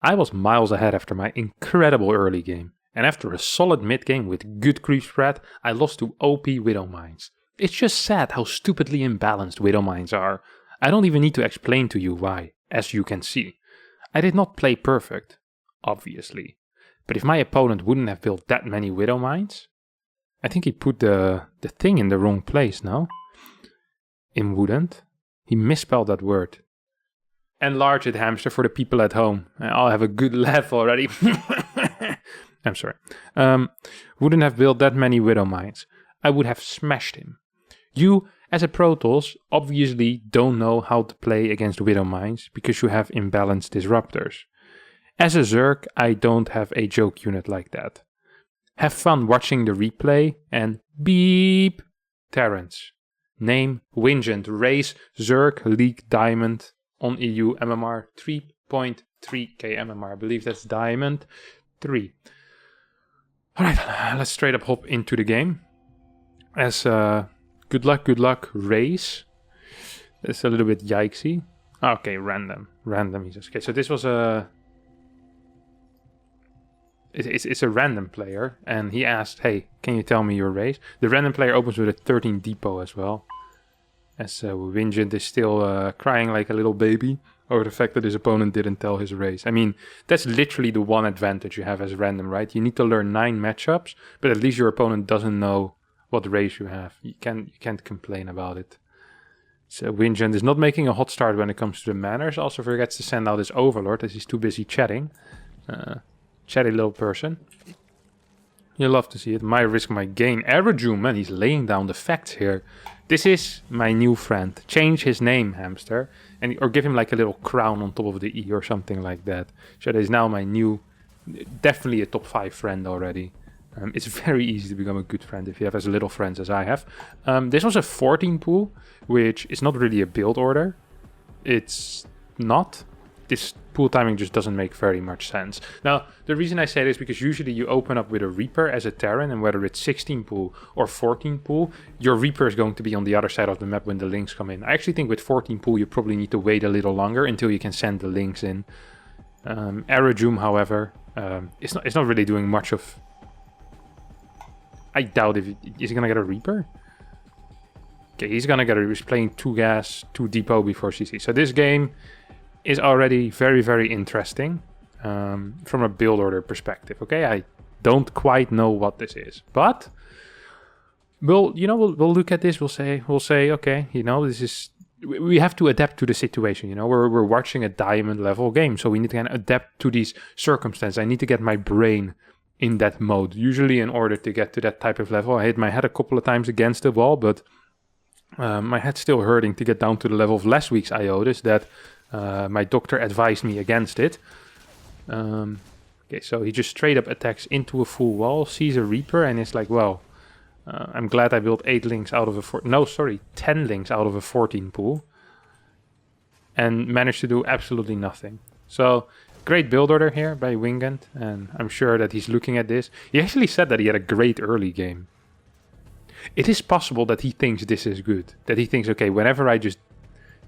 I was miles ahead after my incredible early game, and after a solid mid game with good creep spread, I lost to OP Widow Mines. It's just sad how stupidly imbalanced Widow Mines are. I don't even need to explain to you why, as you can see. I did not play perfect, obviously. But if my opponent wouldn't have built that many Widow Mines, I think he put the thing in the wrong place, no? In wouldn't. He misspelled that word. Enlarge it, hamster, for the people at home. I'll have a good laugh already. I'm sorry. Wouldn't have built that many Widow Mines. I would have smashed him. You, as a Protoss, obviously don't know how to play against Widow Mines because you have imbalanced disruptors. As a Zerg, I don't have a joke unit like that. Have fun watching the replay and beep Terrans. Name Wingent Race Zerg League Diamond on EU MMR 3.3k MMR. I believe that's Diamond 3. Alright, let's straight up hop into the game. As good luck, Race. That's a little bit yikesy. Okay, random. He says. Okay, so this was a... It's a random player, and he asked, hey, can you tell me your race? The random player opens with a 13 depot as well. As Wingent is still crying like a little baby over the fact that his opponent didn't tell his race. I mean, that's literally the one advantage you have as random, right? You need to learn 9 matchups, but at least your opponent doesn't know what race you have. You can't complain about it. So Wingent is not making a hot start when it comes to the manners. Also forgets to send out his overlord as he's too busy chatting. Chatty little person. You'll love to see it. My risk, my gain. Aerodoom, man, he's laying down the facts here. This is my new friend. Change his name, hamster. Or give him like a little crown on top of the E or something like that. So that is now my new, definitely a top 5 friend already. It's very easy to become a good friend if you have as little friends as I have. This was a 14 pool, which is not really a build order. It's not. This pool timing just doesn't make very much sense. Now, the reason I say this is because usually you open up with a Reaper as a Terran, and whether it's 16 pool or 14 pool, your Reaper is going to be on the other side of the map when the links come in. I actually think with 14 pool, you probably need to wait a little longer until you can send the links in. Aerodoom, however, it's not really doing much of... I doubt if... Is he going to get a Reaper? Okay, he's going to get a... He's playing 2 gas, 2 depot before CC. So this game is already very, very interesting from a build order perspective. Okay, I don't quite know what this is, but we'll look at this. We'll say, okay, this is, we have to adapt to the situation. We're watching a diamond level game, so we need to kind of adapt to these circumstances. I need to get my brain in that mode. Usually, in order to get to that type of level, I hit my head a couple of times against the wall, but my head's still hurting to get down to the level of last week's IOTIS that. My doctor advised me against it. Okay, so he just straight up attacks into a full wall, sees a Reaper, and is like, well, I'm glad I built 8 links out of a 10 links out of a 14 pool. And managed to do absolutely nothing. So, great build order here by Wingent, and I'm sure that he's looking at this. He actually said that he had a great early game. It is possible that he thinks this is good. That he thinks, okay, whenever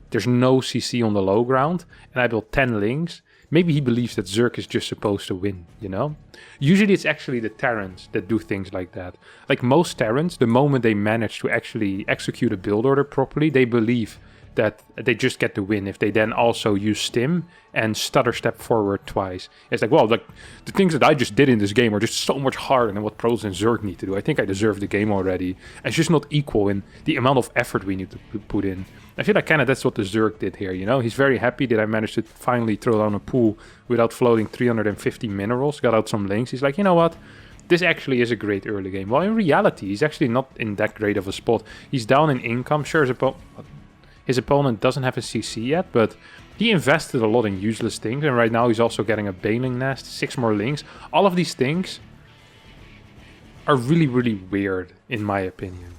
there's no CC on the low ground, and I built 10 links. Maybe he believes that Zerg is just supposed to win, Usually it's actually the Terrans that do things like that. Like most Terrans, the moment they manage to actually execute a build order properly, they believe that they just get the win if they then also use Stim and stutter step forward twice. It's like, well, the things that I just did in this game are just so much harder than what Pros and Zerg need to do. I think I deserve the game already. It's just not equal in the amount of effort we need to put in. I feel like kind of that's what the Zerg did here, He's very happy that I managed to finally throw down a pool without floating 350 minerals, got out some links. He's like, you know what? This actually is a great early game. Well, in reality, he's actually not in that great of a spot. He's down in income. Sure, his opponent doesn't have a CC yet, but he invested a lot in useless things, and right now he's also getting a Baneling Nest, 6 more links. All of these things are really, really weird, in my opinion.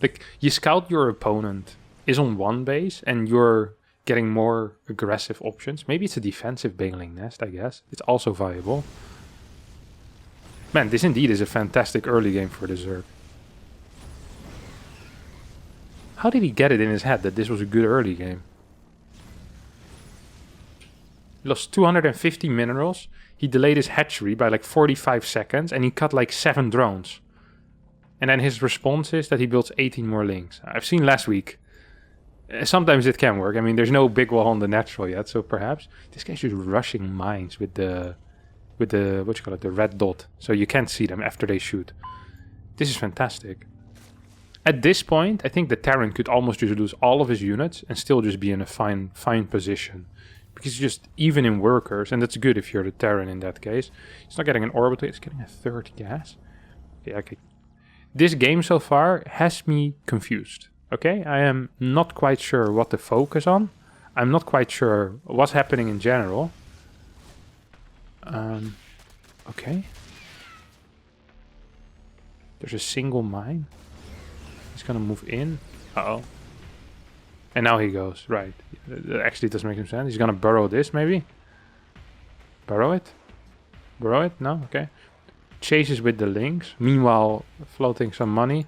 Like, you scout your opponent is on one base, and you're getting more aggressive options. Maybe it's a defensive Baneling Nest, I guess. It's also viable. Man, this indeed is a fantastic early game for the Zerg. How did he get it in his head that this was a good early game? He lost 250 minerals. He delayed his hatchery by like 45 seconds, and he cut like 7 drones. And then his response is that he builds 18 more links. I've seen last week. Sometimes it can work. I mean, there's no big wall on the natural yet, so perhaps this guy's just rushing mines with the what you call it, the red dot, so you can't see them after they shoot. This is fantastic. At this point, I think the Terran could almost just lose all of his units and still just be in a fine position. Because he's just even in workers, and that's good if you're the Terran in that case. He's not getting an orbital, he's getting a 30 gas. Yeah, okay. This game so far has me confused. Okay, I am not quite sure what to focus on. I'm not quite sure what's happening in general. Okay. There's a single mine. He's gonna move in. Uh-oh. And now he goes. Right. Actually, it doesn't make any sense. He's gonna burrow this, maybe? Burrow it? Burrow it? No? Okay. Chases with the links. Meanwhile, floating some money.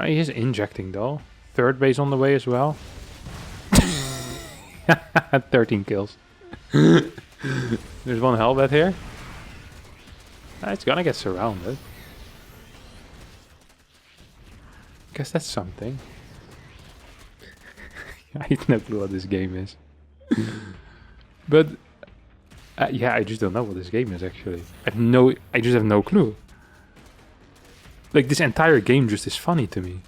He is injecting, though. Third base on the way as well. 13 kills. There's one Hellbat here. It's gonna get surrounded. Guess that's something. I have no clue what this game is. But yeah, I just don't know what this game is actually. I just have no clue. Like, this entire game just is funny to me.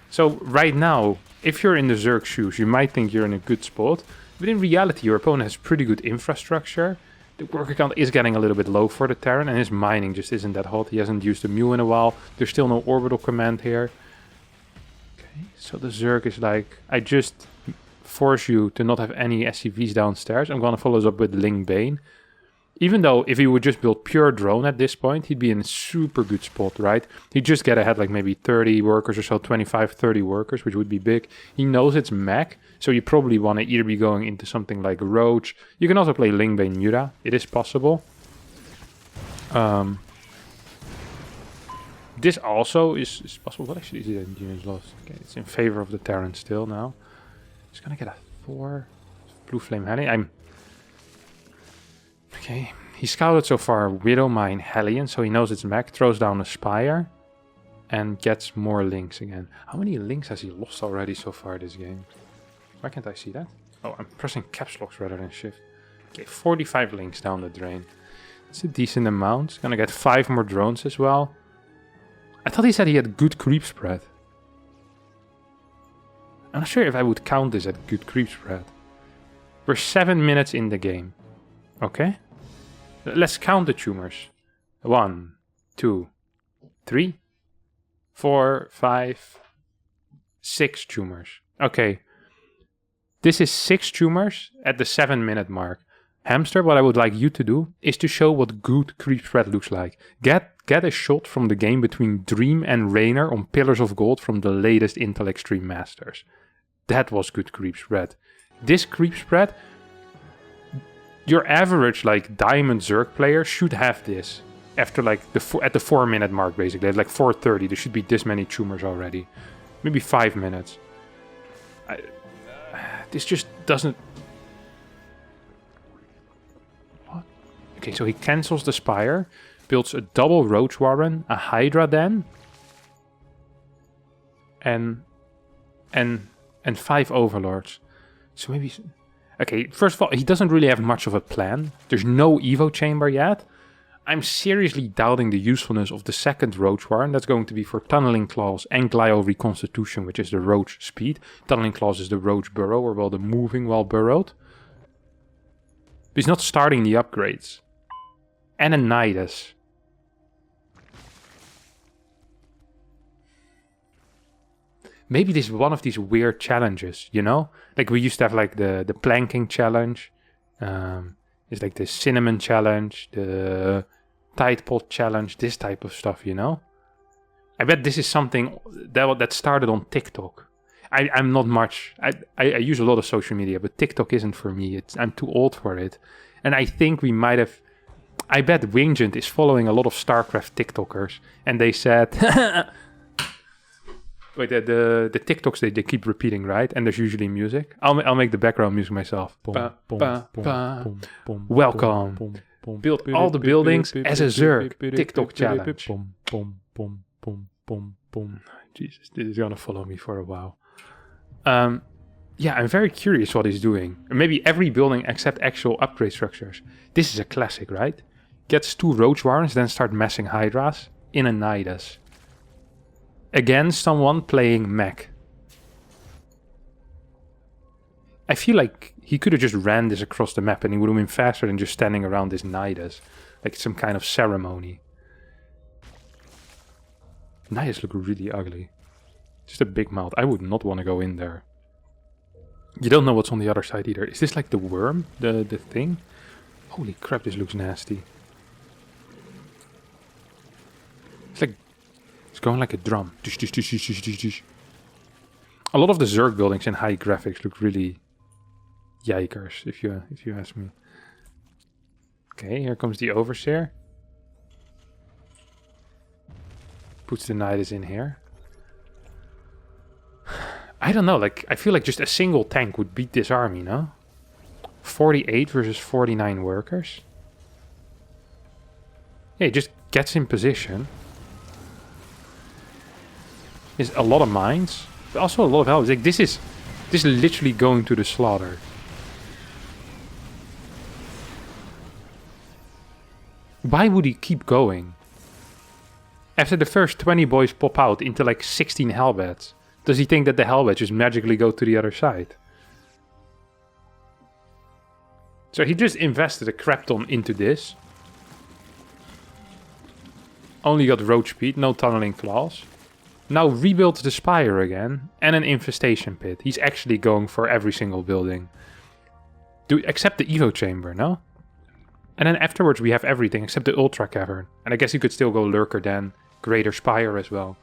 So right now, if you're in the Zerg shoes, you might think you're in a good spot. But in reality, your opponent has pretty good infrastructure. The worker count is getting a little bit low for the Terran, and his mining just isn't that hot. He hasn't used a mule in a while. There's still no orbital command here. Okay, so the Zerg is like, I just force you to not have any SCVs downstairs. I'm gonna follow this up with Ling Bane. Even though if he would just build pure drone at this point, he'd be in a super good spot, right? He'd just get ahead like maybe 30 workers or so, 25, 30 workers, which would be big. He knows it's mech, so you probably want to either be going into something like Roach. You can also play Lingbane Nura. It is possible. This also is possible. What actually is it in units lost? Okay, it's in favor of the Terran still now. He's gonna get a 4 Blue Flame Heli. Okay, he scouted so far Widow Mine Hellion, so he knows it's mech, throws down a Spire, and gets more links again. How many links has he lost already so far this game? Why can't I see that? Oh, I'm pressing caps locks rather than shift. Okay, 45 links down the drain. It's a decent amount. He's gonna get 5 more drones as well. I thought he said he had good creep spread. I'm not sure if I would count this as good creep spread. We're 7 minutes in the game. Okay. Let's count the tumors. 1, 2, 3, 4, 5, 6 tumors. Okay. This is 6 tumors at the 7-minute mark. Hamster, what I would like you to do is to show what good creep spread looks like. Get a shot from the game between Dream and Raynor on Pillars of Gold from the latest Intel Extreme Masters. That was good creep spread. This creep spread, your average like Diamond Zerg player should have this after like at the 4-minute mark basically. At like 4:30 there should be this many tumors already. Maybe 5 minutes. This just doesn't... What? Okay, so he cancels the Spire, builds a double Roach Warren, a Hydra Den, and 5 Overlords. So maybe... Okay, first of all, he doesn't really have much of a plan. There's no Evo chamber yet. I'm seriously doubting the usefulness of the second Roach Warren. That's going to be for Tunneling Claws and Glio Reconstitution, which is the Roach speed. Tunneling Claws is the Roach burrow, or well, the moving while burrowed. But he's not starting the upgrades. And a Nydus. Maybe this is one of these weird challenges, you know? Like we used to have like the planking challenge. It's like the cinnamon challenge, the Tide Pod challenge, this type of stuff, you know? I bet this is something that started on TikTok. I'm not much. I use a lot of social media, but TikTok isn't for me. I'm too old for it. And I think we might have... I bet Wingent is following a lot of StarCraft TikTokers. And they said... Wait, the TikToks they keep repeating, right? And there's usually music. I'll make the background music myself. Welcome. Build all the buildings as a Zerg. TikTok challenge. Jesus, this is gonna follow me for a while. Yeah, I'm very curious what he's doing. Maybe every building except actual upgrade structures. This is a classic, right? Gets 2 roach warrens, then start massing hydras in a Nydus. Again, someone playing mech. I feel like he could have just ran this across the map and he would have been faster than just standing around this Nydus. Like some kind of ceremony. Nydus look really ugly. Just a big mouth. I would not want to go in there. You don't know what's on the other side either. Is this like the worm? The thing? Holy crap, this looks nasty. It's like... It's going like a drum. A lot of the Zerg buildings in high graphics look really... yikers, if you ask me. Okay, here comes the Overseer. Puts the Nydus in here. I don't know, like, I feel like just a single tank would beat this army, no? 48 versus 49 workers. Yeah, he just gets in position. There's a lot of mines, but also a lot of health. Like, this is literally going to the slaughter. Why would he keep going? After the first 20 boys pop out into like 16 hellbats, does he think that the hellbats just magically go to the other side? So he just invested a crap ton into this. Only got roach speed, no tunneling claws. Now rebuilds the spire again and an infestation pit. He's actually going for every single building. Except the Evo chamber, no? And then afterwards we have everything except the Ultra Cavern. And I guess you could still go Lurker then. Greater Spire as well.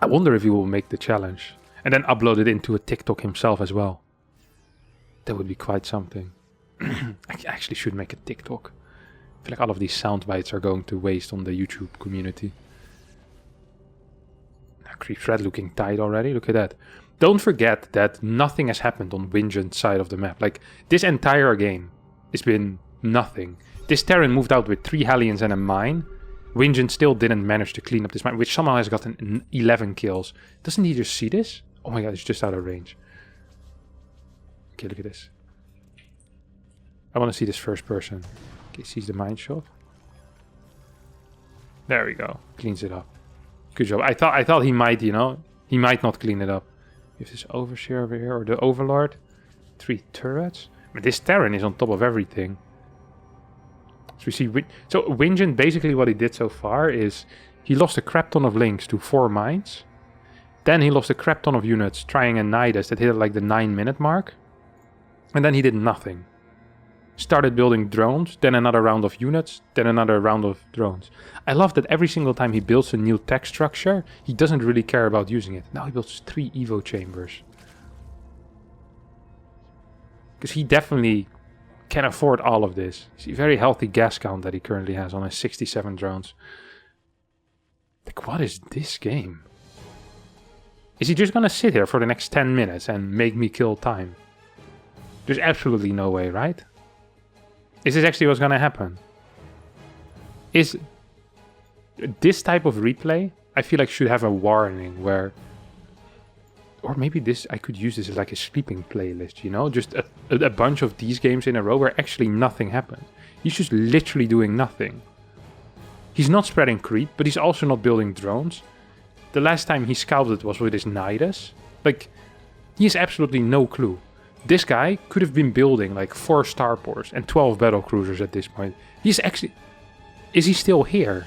I wonder if he will make the challenge. And then upload it into a TikTok himself as well. That would be quite something. I actually should make a TikTok. I feel like all of these sound bites are going to waste on the YouTube community. Creep's Red looking tight already. Look at that. Don't forget that nothing has happened on Wingen's side of the map. Like, this entire game has been nothing. This Terran moved out with 3 Hellions and a mine. Wingen still didn't manage to clean up this mine, which somehow has gotten 11 kills. Doesn't he just see this? Oh my god, it's just out of range. Okay, look at this. I want to see this first person. Okay, sees the mine shot. There we go. Cleans it up. Good job. I thought he might, you know, he might not clean it up. If this Overseer over here, or the Overlord. 3 turrets. But this Terran is on top of everything. So we see, so Wingen, basically what he did so far is he lost a crap ton of links to 4 mines. Then he lost a crap ton of units trying a Nydus that hit like the 9-minute mark. And then he did nothing. Started building drones, then another round of units, then another round of drones. I love that every single time he builds a new tech structure, he doesn't really care about using it. Now he builds 3 Evo chambers. Because he definitely can afford all of this. See, very healthy gas count that he currently has on his 67 drones. Like, what is this game? Is he just gonna sit here for the next 10 minutes and make me kill time? There's absolutely no way, right? Is this actually what's gonna happen? Is this type of replay, I feel like should have a warning where... Or maybe this, I could use this as like a sleeping playlist, you know? Just a bunch of these games in a row where actually nothing happened. He's just literally doing nothing. He's not spreading creep, but he's also not building drones. The last time he scouted was with his Nydus. Like, he has absolutely no clue. This guy could have been building like 4 starports and 12 battle cruisers at this point. He's actually... Is he still here?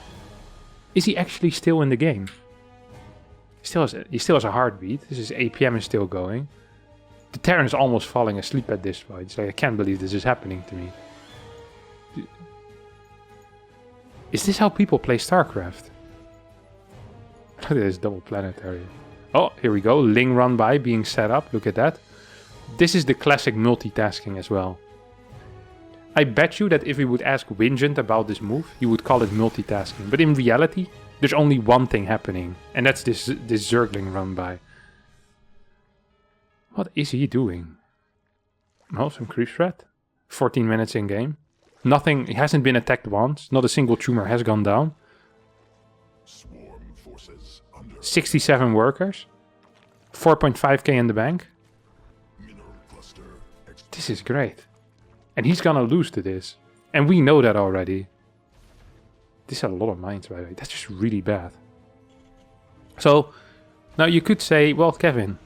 Is he actually still in the game? He still has a heartbeat. His APM is still going. The Terran is almost falling asleep at this point. It's like, I can't believe this is happening to me. Is this how people play StarCraft? Look at this double planetary. Oh, here we go. Ling run by being set up. Look at that. This is the classic multitasking as well. I bet you that if we would ask Wingent about this move, he would call it multitasking. But in reality, There's only one thing happening, and that's this Zergling run by. What is he doing? Oh, some creep threat. 14 minutes in game. Nothing, he hasn't been attacked once. Not a single tumor has gone down. 67 workers. 4.5k in the bank. This is great. And he's gonna lose to this. And we know that already. This is a lot of mines, by the way. That's just really bad. So, now you could say, well, Kevin,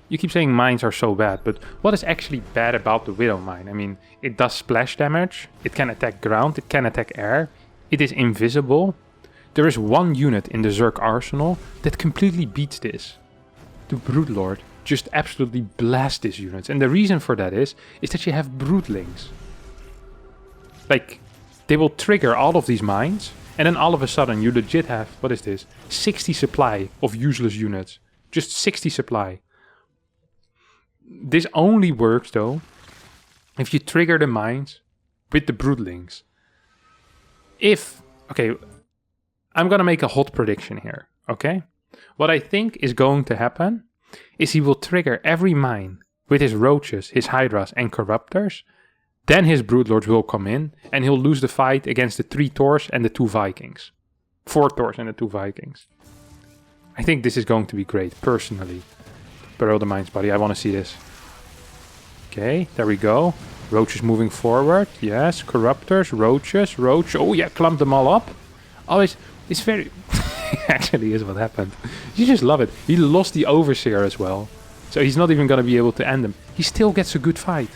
you keep saying mines are so bad, but what is actually bad about the Widow mine? I mean, it does splash damage, it can attack ground, it can attack air, it is invisible. There is one unit in the Zerg arsenal that completely beats this. The Broodlord just absolutely blasts this unit. And the reason for that is that you have Broodlings. Like, they will trigger all of these mines, and then all of a sudden you legit have, what is this? 60 supply of useless units. Just 60 supply. This only works though if you trigger the mines with the Broodlings. Okay, I'm gonna make a hot prediction here, okay? What I think is going to happen is he will trigger every mine with his roaches, his hydras and corruptors. Then his Broodlords will come in and he'll lose the fight against the 3 Thors and the 2 Vikings. 4 Thors and the 2 Vikings. I think this is going to be great, personally. Burrow the mines, buddy. I want to see this. Okay, there we go. Roaches moving forward. Yes, corruptors, roaches, roach. Oh yeah, clump them all up. Oh, it's very... actually is what happened. You just love it. He lost the Overseer as well. So he's not even going to be able to end them. He still gets a good fight.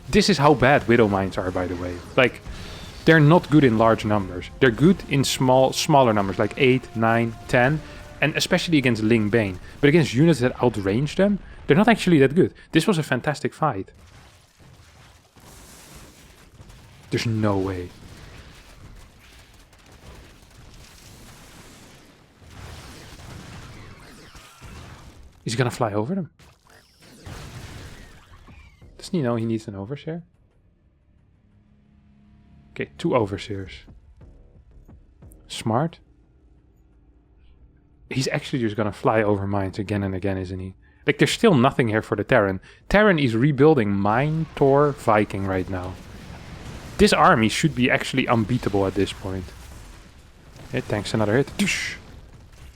This is how bad Widow mines are, by the way. Like, they're not good in large numbers. They're good in smaller numbers, like 8, 9, 10. And especially against Ling Bane. But against units that outrange them, they're not actually that good. This was a fantastic fight. There's no way. He's gonna fly over them. Doesn't he know he needs an Overseer? Okay, 2 Overseers. Smart. He's actually just gonna fly over mines again and again, isn't he? Like, there's still nothing here for the Terran. Terran is rebuilding Mine, Thor, Viking right now. This army should be actually unbeatable at this point. It tanks another hit.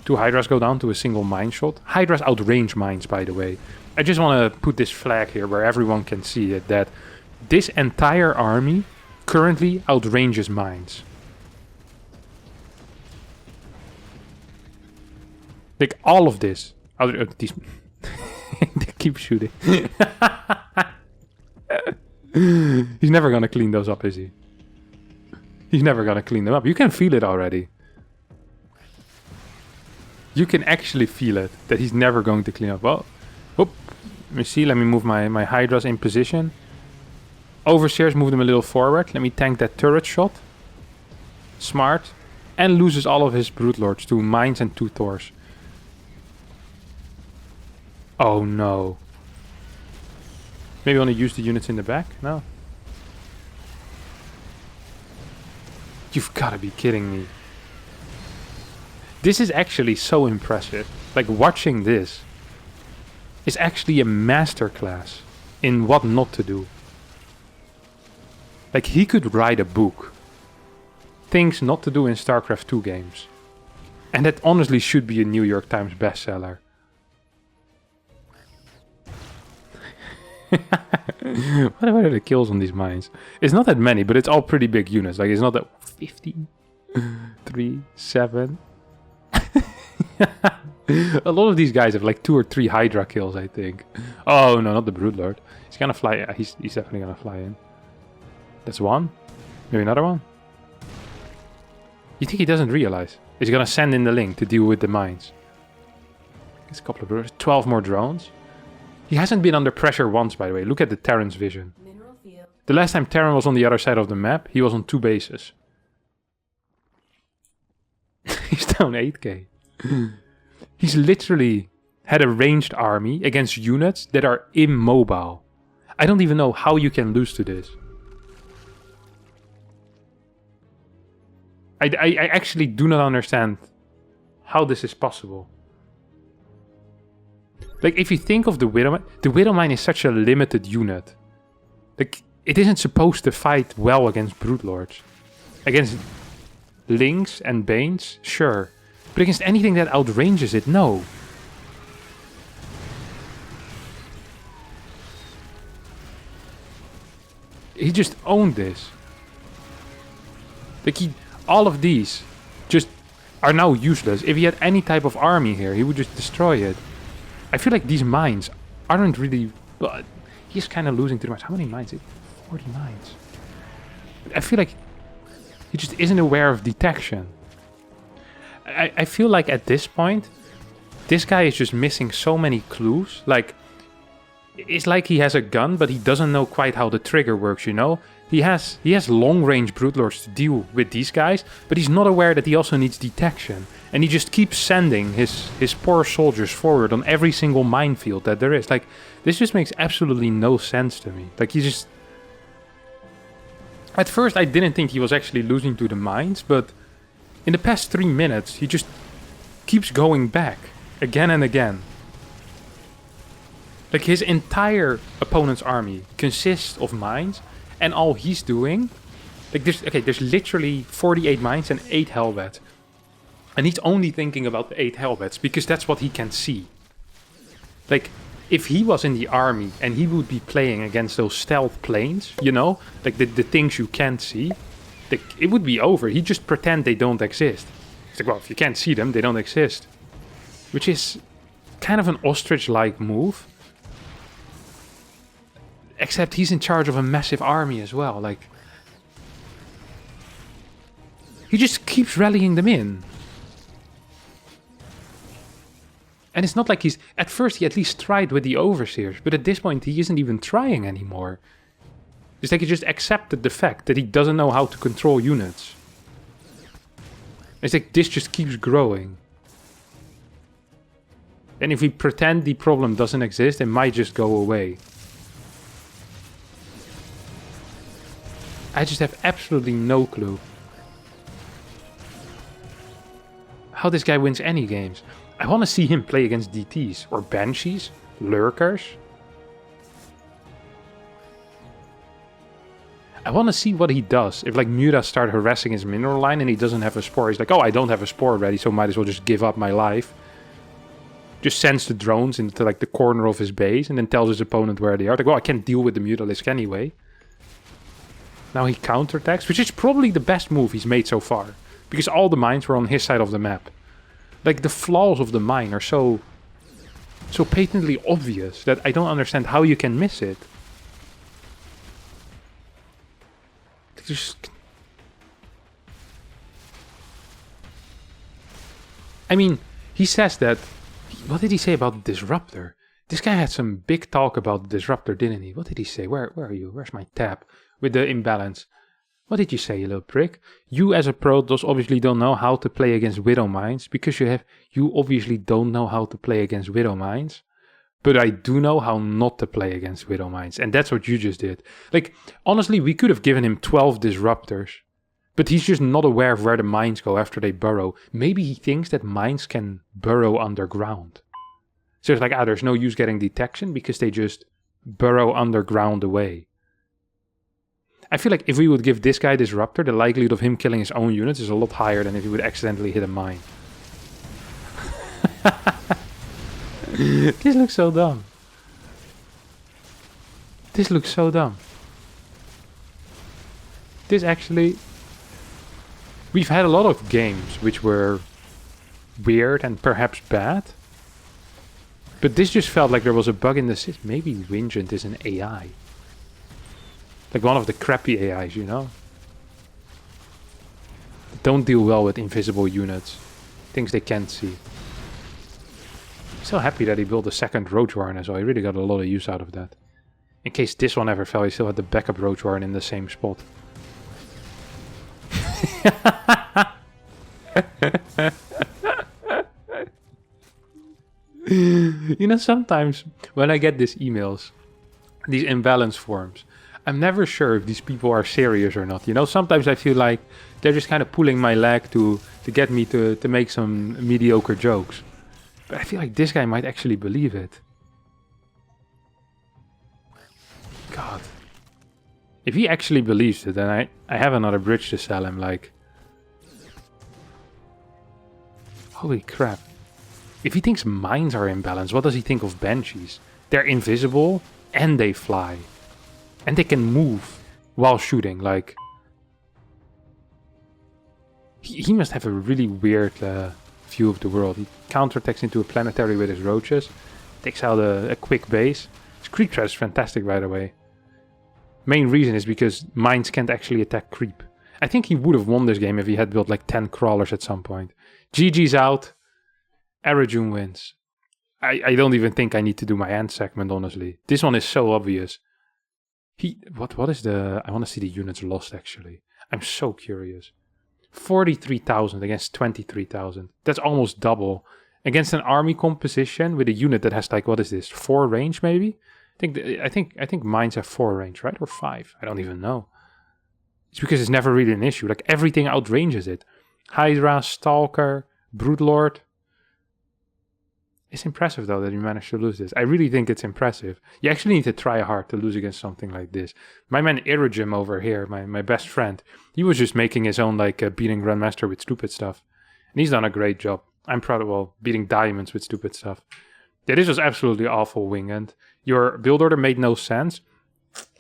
2 Hydras go down to a single mine shot. Hydras outrange mines, by the way. I just want to put this flag here where everyone can see it, that this entire army currently outranges mines. Like, all of this. These they keep shooting. He's never gonna clean those up, is he? He's never gonna clean them up. You can feel it already. You can actually feel it, that he's never going to clean up. Well, whoop. Let me see, let me move my Hydras in position. Overseers, move them a little forward. Let me tank that turret shot. Smart. And loses all of his Broodlords to mines and 2 Thors. Oh no. Maybe want to use the units in the back? No. You've got to be kidding me. This is actually so impressive. Like, watching this is actually a masterclass in what not to do. Like, he could write a book. Things not to do in StarCraft 2 games. And that honestly should be a New York Times bestseller. What are the kills on these mines? It's not that many, but it's all pretty big units. Like, it's not that 15, 3, 7. A lot of these guys have like 2 or 3 Hydra kills, I think. Oh no, not the Broodlord. He's gonna fly. He's definitely gonna fly in. That's one. Maybe another one. You think he doesn't realize? He's gonna send in the link to deal with the mines. It's a couple of drones. 12 more drones. He hasn't been under pressure once, by the way. Look at the Terran's vision. The last time Terran was on the other side of the map, he was on 2 bases. He's down 8k. He's literally had a ranged army against units that are immobile. I don't even know how you can lose to this. I actually do not understand how this is possible. Like, if you think of the Widowmine is such a limited unit. Like, it isn't supposed to fight well against Brute Lords. Against Lynx and Banes, sure. But against anything that outranges it, no. He just owned this. Like, all of these just are now useless. If he had any type of army here, he would just destroy it. I feel like these mines aren't really... Well, he's kind of losing to the mines. How many mines? 40 mines. I feel like he just isn't aware of detection. I feel like at this point, this guy is just missing so many clues. Like, it's like he has a gun, but he doesn't know quite how the trigger works, you know? He has long-range Brute Lords to deal with these guys, but he's not aware that he also needs detection. And he just keeps sending his poor soldiers forward on every single minefield that there is. Like, this just makes absolutely no sense to me. Like, he just... At first, I didn't think he was actually losing to the mines, but in the past 3 minutes, he just keeps going back again and again. Like, his entire opponent's army consists of mines, and all he's doing... Like, there's literally 48 mines and 8 hellbats. And he's only thinking about the 8 hellbats, because that's what he can see. Like, if he was in the army, and he would be playing against those stealth planes, you know? Like, the things you can't see. Like, it would be over. He'd just pretend they don't exist. It's like, well, if you can't see them, they don't exist. Which is kind of an ostrich-like move. Except he's in charge of a massive army as well, like... He just keeps rallying them in. And it's not like he's... At first he at least tried with the Overseers, but at this point he isn't even trying anymore. It's like he just accepted the fact that he doesn't know how to control units. It's like this just keeps growing. And if we pretend the problem doesn't exist, it might just go away. I just have absolutely no clue how this guy wins any games. I want to see him play against DTs or Banshees, Lurkers. I want to see what he does. If like Nydus start harassing his mineral line and he doesn't have a spore, he's like, oh, I don't have a spore ready, so might as well just give up my life. Just sends the drones into like the corner of his base and then tells his opponent where they are. Like, well, I can't deal with the Mutalisk anyway. Now he counterattacks, which is probably the best move he's made so far. Because all the mines were on his side of the map. Like, the flaws of the mine are so patently obvious that I don't understand how you can miss it. Just... I mean, he says that... What did he say about the Disruptor? This guy had some big talk about the Disruptor, didn't he? What did he say? Where are you? Where's my tab? With the imbalance. What did you say, you little prick? You as a Protoss obviously don't know how to play against Widow Mines, because you obviously don't know how to play against Widow Mines. But I do know how not to play against Widow Mines, and that's what you just did. Like, honestly, we could have given him 12 Disruptors, but he's just not aware of where the mines go after they burrow. Maybe he thinks that mines can burrow underground. So it's like, there's no use getting detection because they just burrow underground away. I feel like if we would give this guy Disruptor, the likelihood of him killing his own units is a lot higher than if he would accidentally hit a mine. This looks so dumb. This looks so dumb. This actually... We've had a lot of games which were weird and perhaps bad. But this just felt like there was a bug in the system. Maybe Wingent is an AI. Like one of the crappy AIs, you know? Don't deal well with invisible units. Things they can't see. So happy that he built a second Roach Warren as well. He really got a lot of use out of that. In case this one ever fell, he still had the backup Roach Warren in the same spot. You know, sometimes when I get these emails, these imbalance forms, I'm never sure if these people are serious or not. You know, sometimes I feel like they're just kind of pulling my leg to get me to make some mediocre jokes. But I feel like this guy might actually believe it. God. If he actually believes it, then I have another bridge to sell him, like... Holy crap. If he thinks mines are imbalanced, what does he think of banshees? They're invisible and they fly. And they can move while shooting, like... He must have a really weird view of the world. He counterattacks into a planetary with his roaches. Takes out a quick base. His creep threat is fantastic, by the way. Main reason is because mines can't actually attack creep. I think he would have won this game if he had built like 10 crawlers at some point. GG's out. Arajun wins. I don't even think I need to do my end segment, honestly. This one is so obvious. What is the... I want to see the units lost, actually. I'm so curious. 43,000 against 23,000. That's almost double. Against an army composition with a unit that has like, what is this? 4 range, maybe? I think mines have 4 range, right? Or 5? I don't even know. It's because it's never really an issue. Like, everything outranges it. Hydra, Stalker, Broodlord. It's impressive, though, that you managed to lose this. I really think it's impressive. You actually need to try hard to lose against something like this. My man Irajim over here, my best friend, he was just making his own, like, beating Grandmaster with stupid stuff. And he's done a great job. I'm proud of, well, beating diamonds with stupid stuff. Yeah, this was absolutely awful, Wing, and your build order made no sense.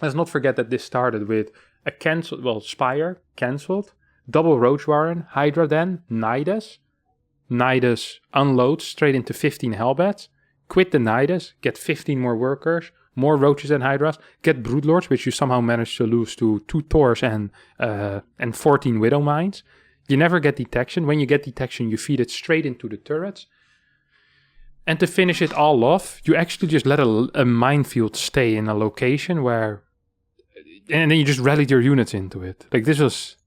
Let's not forget that this started with a cancelled, well, Spire, cancelled, double Roach Warren, Hydra Den, Nydus. Nydus unloads straight into 15 Hellbats, quit the Nydus, get 15 more workers, more Roaches and Hydras, get Broodlords, which you somehow managed to lose to 2 Thors and 14 Widow Mines. You never get detection. When you get detection, you feed it straight into the turrets. And to finish it all off, you actually just let a minefield stay in a location where... And then you just rallied your units into it. Like, this was...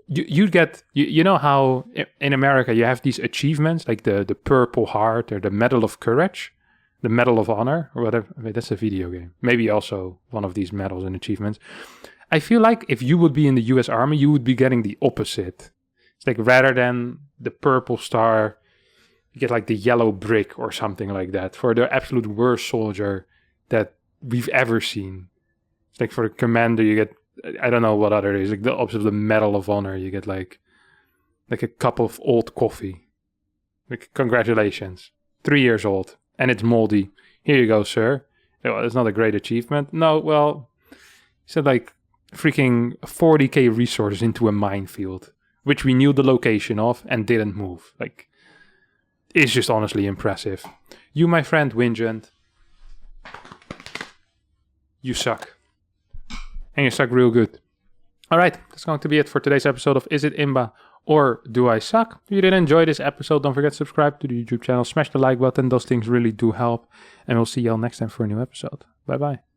You'd get... You know how in America you have these achievements, like the Purple Heart or the Medal of Courage, the Medal of Honor, or whatever. Wait, that's a video game. Maybe also one of these medals and achievements. I feel like if you would be in the US Army, you would be getting the opposite. It's like, rather than the purple star, you get like the yellow brick or something like that for the absolute worst soldier that we've ever seen. It's like for the commander, you get, I don't know what other it is, like the opposite of the Medal of Honor, you get like a cup of old coffee. Like, congratulations. 3 years old. And it's moldy. Here you go, sir. Well, it's not a great achievement. No, well, he said like freaking 40k resources into a minefield, which we knew the location of and didn't move. Like, it's just honestly impressive. You, my friend Wingent, you suck. And you suck real good. Alright, that's going to be it for today's episode of Is It Imba or Do I Suck? If you did enjoy this episode, don't forget to subscribe to the YouTube channel, smash the like button, those things really do help. And we'll see y'all next time for a new episode. Bye bye.